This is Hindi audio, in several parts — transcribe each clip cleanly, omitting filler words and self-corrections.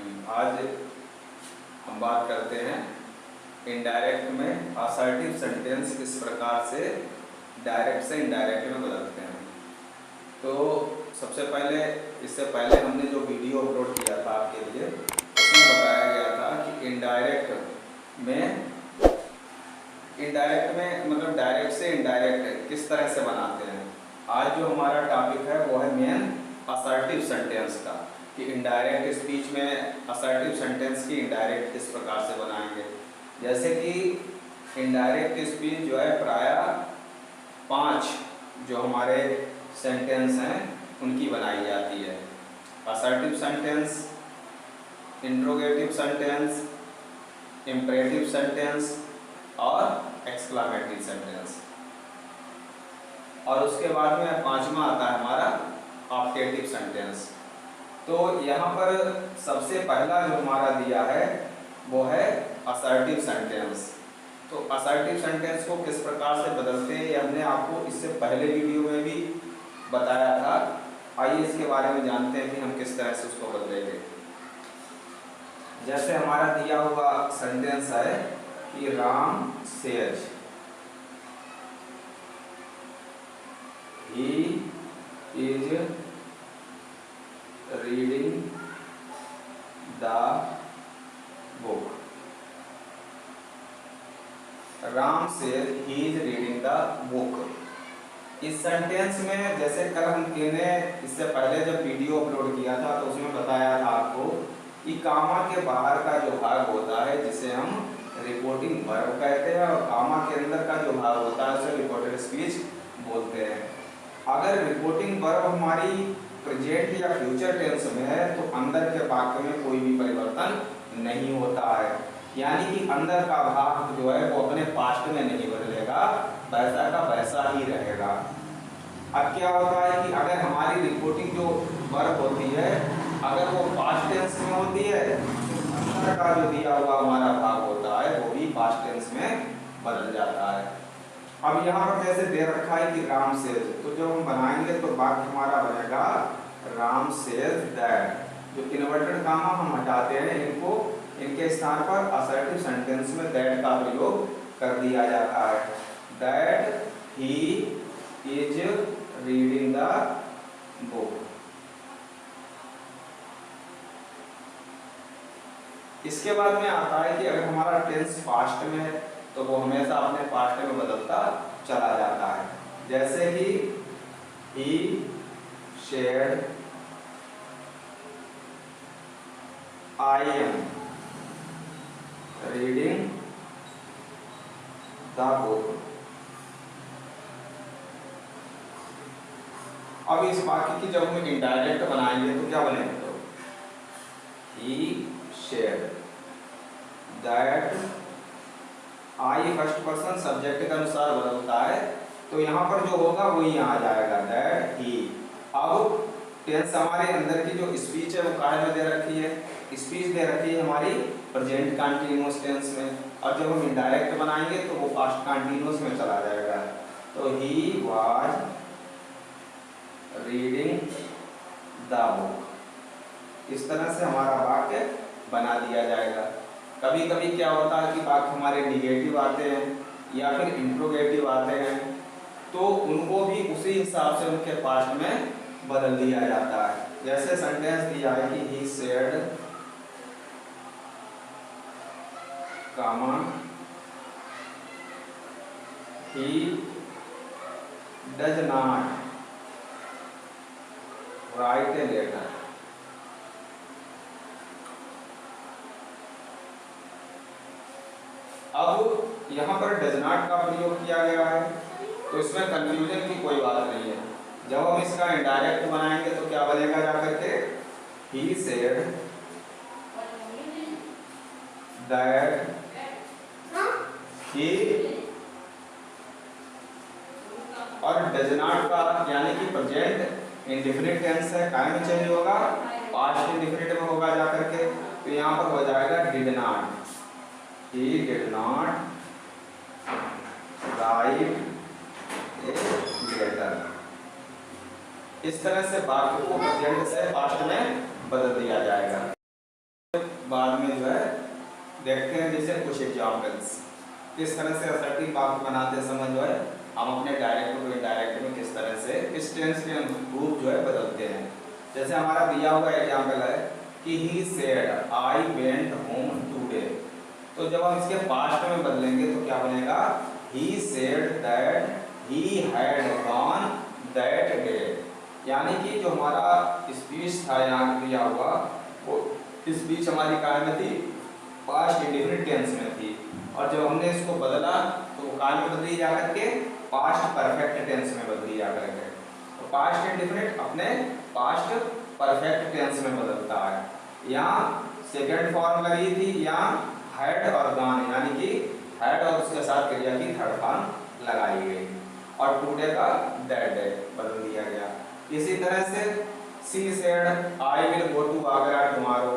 आज हम बात करते हैं इनडायरेक्ट में असर्टिव सेंटेंस किस प्रकार से डायरेक्ट से इनडायरेक्ट में बदलते हैं। तो सबसे पहले इससे पहले हमने जो वीडियो अपलोड किया था आपके लिए उसमें बताया गया था कि इनडायरेक्ट में मतलब डायरेक्ट से इनडायरेक्ट किस तरह से बनाते हैं। आज जो हमारा टॉपिक है वो है मेन असर्टिव सेंटेंस का, कि इनडायरेक्ट स्पीच में असर्टिव सेंटेंस की इनडायरेक्ट किस प्रकार से बनाएंगे। जैसे कि इनडायरेक्ट स्पीच जो है प्रायः 5 जो हमारे सेंटेंस हैं उनकी बनाई जाती है। Assertive sentence, interrogative sentence, imperative sentence और एक्सक्लामेटरी सेंटेंस। और उसके बाद में 5वां आता है हमारा ऑप्टेटिव सेंटेंस। तो यहाँ पर सबसे पहला जो हमारा दिया है वो है असर्टिव सेंटेंस। तो असर्टिव सेंटेंस को किस प्रकार से बदलते हैं ये हमने आपको इससे पहले वीडियो में भी बताया था। आइए इसके बारे में जानते हैं कि हम किस तरह से उसको बदलेंगे। जैसे हमारा दिया हुआ सेंटेंस है कि Ram says, he is reading the book. Ram says he is reading the book. इस सेंटेंस में जैसे कल हमने इससे पहले जब वीडियो अपलोड किया था तो उसमें बताया था आपको कि कामा के बाहर का जो भाग होता है जिसे हम रिपोर्टिंग वर्ब कहते हैं और कामा के अंदर का जो भाग होता है उसे रिपोर्टेड स्पीच बोलते हैं। अगर रिपोर्टिंग वर्ब हमारी प्रेजेंट या फ्यूचर टेंस में है तो अंदर के वाक्य में कोई भी परिवर्तन नहीं होता है, यानी कि अंदर का भाग जो है वो अपने पास्ट में नहीं बदलेगा, वैसा का वैसा ही रहेगा। अब क्या होता है कि अगर हमारी रिपोर्टिंग जो वर्ब होती है अगर वो पास्ट टेंस में होती है तो अंदर का जो दिया हुआ हमारा भाग होता है वो भी पास्ट टेंस में बदल जाता है। अब यहाँ पर जैसे दे रखा है कि राम सेज, तो जब हम बनाएंगे तो वाक्य हमारा बनेगा राम सेज दैट। जो इन्वर्टेड कामा हम हटाते हैं इनको, इनके स्थान पर असर्टिव सेंटेंस में दैट का प्रयोग कर दिया जाता है। That he is reading the book. इसके बाद में आता है कि अगर हमारा टेंस पास्ट में है तो वो हमेशा अपने पास्ट में बदलता चला जाता है। जैसे कि he shared, I am reading the book. अब इस वाक्य की जब हम इनडायरेक्ट बनाएंगे तो क्या बनेगा, तो he shared that, I first person subject के अनुसार बदलता है तो यहाँ पर जो होगा वो यहाँ आ जाएगा दैट ही। अब टेंस हमारे अंदर की जो स्पीच है वो काहे में दे रखी है, स्पीच दे रखी है हमारी प्रेजेंट कंटीन्यूअस टेंस में, और जब हम इनडायरेक्ट बनाएंगे तो वो पास्ट कंटीन्यूअस में चला जाएगा। तो he was reading the book. इस तरह से हमारा वाक्य बना दिया जाएगा। कभी कभी क्या होता है कि वाक्य हमारे निगेटिव आते हैं या फिर इंट्रोगेटिव आते हैं तो उनको भी उसी हिसाब से उनके पास्ट में बदल दिया जाता है। जैसे सेंटेंस दिया है कि he said comma he does not write a letter. अब यहाँ पर डज नॉट का प्रयोग किया गया है तो इसमें कंफ्यूजन की कोई बात नहीं है। जब हम इसका इनडायरेक्ट बनाएंगे तो क्या बनेगा जाकर के, ही सेड दैट ही, और डज नॉट का यानी कि प्रेजेंट इंडेफिनिट टेंस है, काहे में चेंज होगा, पास्ट इंडेफिनिट में होगा जाकर के, तो यहाँ पर हो जाएगा did not, he did not write a letter। इस तरह से वाक्य को प्रेजेंट से पास्ट में बदल दिया जाएगा। बाद में जो है देखते हैं जैसे कुछ एग्जाम्पल्स किस तरह से असर्टिव वाक्य बनाते समय जो है हम अपने डायरेक्ट को इनडायरेक्ट में किस तरह से इस टेंस के अनुरूप जो है बदलते हैं। जैसे हमारा दिया हुआ एग्जाम्पल है कि he said I went home today, तो जब हम इसके पास्ट में बदलेंगे तो क्या बनेगा, he said that he had gone that day. यानी कि जो हमारा स्पीच था यहाँ दिया हुआ वो स्पीच हमारी काय में थी, पास्ट इंडेफिनिट टेंस में थी, और जब हमने इसको बदला तो वो काय में बदली जा करके पास्ट परफेक्ट टेंस में बदली जा करके। तो पास्ट इंडेफिनिट अपने पास्ट परफेक्ट टेंस में बदलता है। यहाँ सेकंड फॉर्म लगी थी, यहाँ हैड और गॉन यानी कि हैड और उसके साथ क्रिया की थर्ड फॉर्म लगाई गई, और टुडे का दैट डे बदल दिया गया। इसी तरह से she said I will go to Agra tomorrow,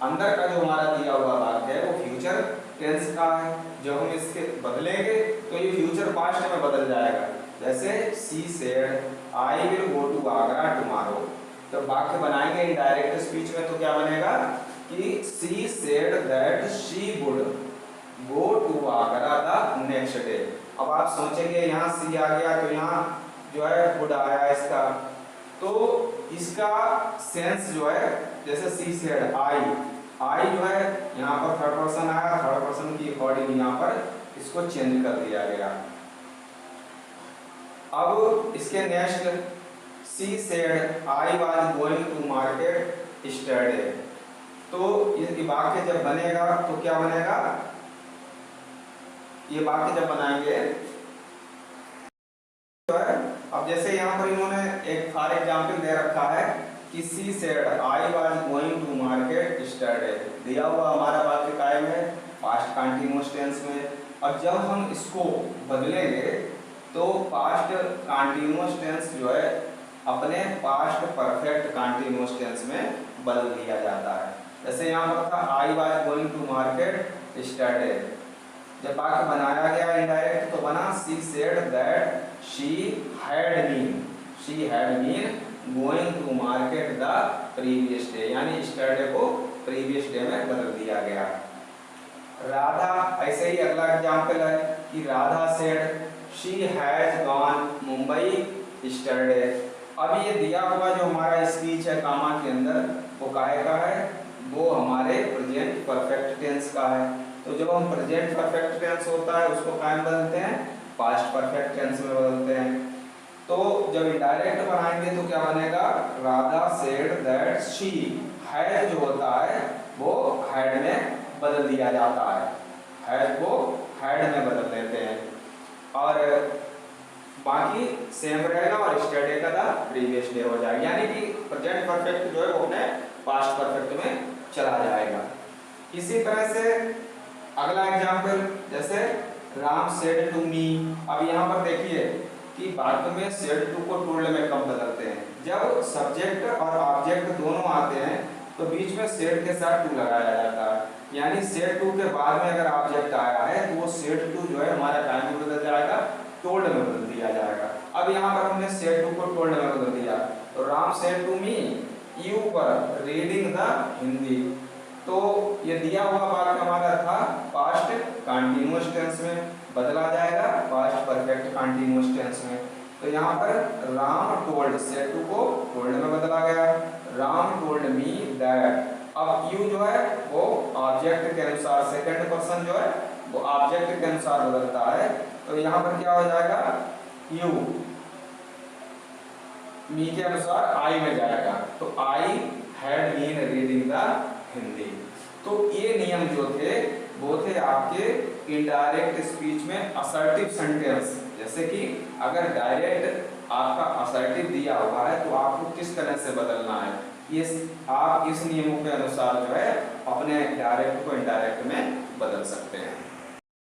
अंदर का जो हमारा दिया हुआ वाक्य है वो फ्यूचर टेंस का है, जब हम इसके बदलेंगे तो ये फ्यूचर पास्ट में बदल जाएगा। जैसे she said I will go to Agra tomorrow, जब वाक्य बनाएंगे इनडायरेक्ट स्पीच में तो क्या बनेगा कि she said that she would go to Agra the next day. अब आप सोचेंगे यहाँ सी आ गया तो यहाँ जो है वुड आया इसका, तो इसका सेंस जो है जैसे सी सेड आई जो है यहाँ पर थर्ड पर्सन आया, थर्ड पर्सन की अकॉर्डिंग यहाँ पर इसको चेंज कर दिया गया। अब इसके next she said I was going to market yesterday, तो ये वाक्य जब बनेगा तो क्या बनेगा, ये वाक्य जब बनाएंगे तो है। अब जैसे यहाँ पर इन्होंने एक फॉर एग्जाम्पल दे रखा है कि she said I was going to market yesterday, दिया हुआ हमारा वाक्य कायम है पास्ट कंटीन्यूअस टेंस में, और जब हम इसको बदलेंगे तो पास्ट कंटीन्यूअस टेंस जो है अपने पास्ट परफेक्ट कंटीन्यूअस टेंस में बदल दिया जाता है। जैसे यहाँ पर था I was going to market yesterday, जब वाक्य बनाया गया इनडायरेक्ट तो बना she said that she had been going to market the previous day, यानी यस्टरडे को प्रीवियस डे में बदल दिया गया। राधा, ऐसे ही अगला एग्जांपल है कि Radha said she has gone Mumbai yesterday. अब ये दिया हुआ जो हमारा स्पीच है कामा के अंदर वो काहे का है, वो हमारे प्रेजेंट परफेक्ट टेंस का है। तो जब हम प्रेजेंट परफेक्ट टेंस होता है उसको कायम बदलते हैं पास्ट परफेक्ट टेंस में बदलते हैं। तो जब इनडायरेक्ट बनाएंगे तो क्या बनेगा, Radha said that she had जो होता है वो हैड में बदल दिया जाता है, हैड को हैड में बदल देते हैं, और बाकी सेम रहेगा और यस्टरडे का था प्रीवियस डे हो जाएगा, यानी कि प्रेजेंट परफेक्ट जो है वो अपने पास्ट परफेक्ट में चला जाएगा। इसी तरह से अगला एग्जाम्पल जैसे राम सेड टू मी। अब यहाँ पर देखिए कि वाक्य में सेड टू को टोल्ड में कब बदलते हैं, जब सब्जेक्ट और ऑब्जेक्ट दोनों आते हैं तो बीच में सेड के साथ टू लगाया जाता है, यानी सेड टू के बाद में अगर ऑब्जेक्ट आया है तो वो सेड टू जो है हमारा टाइम में बदल जाएगा, टोल्ड में बदल दिया जाएगा। अब यहाँ पर हमने सेड टू को टोल्ड में बदल दिया, तो Ram said to me you were reading the Hindi, तो ये दिया हुआ वाक्य हमारा था पास्ट कंटीन्यूअस टेंस में, बदला जाएगा पास्ट परफेक्ट कंटीन्यूअस टेंस में। तो यहाँ पर राम टोल्ड सेड टू को टोल्ड में बदला गया, राम टोल्ड मी दैट। अब यू जो है वो ऑब्जेक्ट के अनुसार, सेकंड पर्सन जो है वो ऑब्जेक्ट के अनुसार बदलता है, तो यहाँ पर क्या हो जाएगा, यू मी के अनुसार आई में जाएगा, तो I had been reading the Hindi. तो ये नियम जो थे वो थे आपके इनडायरेक्ट स्पीच में असर्टिव सेंटेंस। जैसे कि अगर डायरेक्ट आपका असर्टिव दिया हुआ है तो आपको किस तरह से बदलना है, ये आप इस नियमों के अनुसार जो है अपने डायरेक्ट को इनडायरेक्ट में बदल सकते हैं।